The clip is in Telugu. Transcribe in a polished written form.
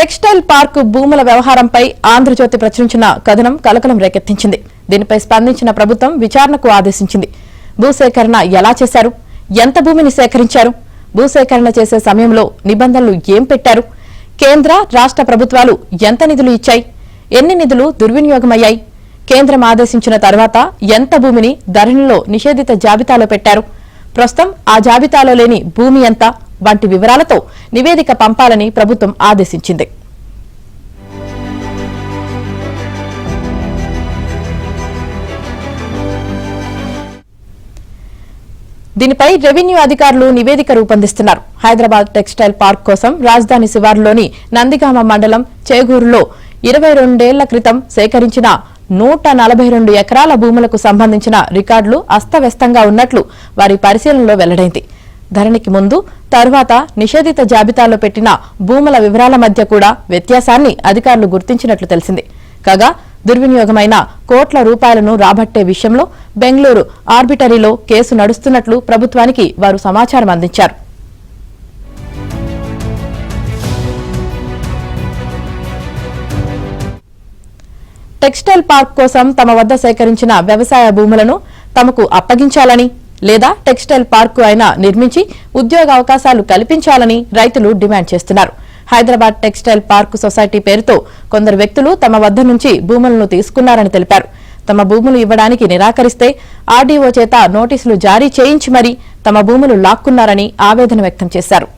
టెక్స్టైల్ పార్క్ భూముల వ్యవహారంపై ఆంధ్రజ్యోతి ప్రచురించిన కథనం కలకలం రేకెత్తించింది. దీనిపై స్పందించిన ప్రభుత్వం విచారణకు ఆదేశించింది. భూసేకరణ ఎలా చేశారు, ఎంత భూమిని సేకరించారు, భూసేకరణ చేసే సమయంలో నిబంధనలు ఏం పెట్టారు, కేంద్ర రాష్ట్ర ప్రభుత్వాలు ఎంత నిధులు ఇచ్చాయి, ఎన్ని నిధులు దుర్వినియోగమయ్యాయి, కేంద్రం ఆదేశించిన తర్వాత ఎంత భూమిని ధరణిలో నిషేధిత జాబితాలో పెట్టారు, ప్రస్తుతం ఆ జాబితాలో లేని భూమి ఎంత వంటి వివరాలతో నివేదిక పంపాలని ప్రభుత్వం ఆదేశించింది. దీనిపై రెవెన్యూ అధికారులు నివేదిక రూపొందిస్తున్నారు. హైదరాబాద్ టెక్స్టైల్ పార్క్ కోసం రాజధాని శివారులోని నందిగామ మండలం చేగూరులో 22 ఏళ్ల క్రితం సేకరించిన 142 ఎకరాల భూములకు సంబంధించిన రికార్డులు అస్తవ్యస్తంగా ఉన్నట్లు వారి పరిశీలనలో వెల్లడైంది. ధరణికి ముందు తర్వాత నిషేధిత జాబితాలో పెట్టిన భూముల వివరాల మధ్య కూడా వ్యత్యాసాన్ని అధికారులు గుర్తించినట్లు తెలిసింది. కాగా దుర్వినియోగమైన కోట్ల రూపాయలను రాబట్టే విషయంలో బెంగళూరు ఆర్బిటరీలో కేసు నడుస్తున్నట్లు ప్రభుత్వానికి వారు సమాచారం అందించారు. టెక్స్టైల్ పార్క్ కోసం తమ వద్ద సేకరించిన వ్యవసాయ భూములను తమకు అప్పగించాలని లేదా టెక్స్టైల్ పార్కు అయినా నిర్మించి ఉద్యోగ అవకాశాలు కల్పించాలని రైతులు డిమాండ్ చేస్తున్నారు. హైదరాబాద్ టెక్స్టైల్ పార్కు సొసైటీ పేరుతో కొందరు వ్యక్తులు తమ వద్ద నుంచి భూములను తీసుకున్నారని తెలిపారు. తమ భూములు ఇవ్వడానికి నిరాకరిస్తే ఆర్డీఓ చేత నోటీసులు జారీ చేయించి మరీ తమ భూములు లాక్కున్నారని ఆవేదన వ్యక్తం చేశారు.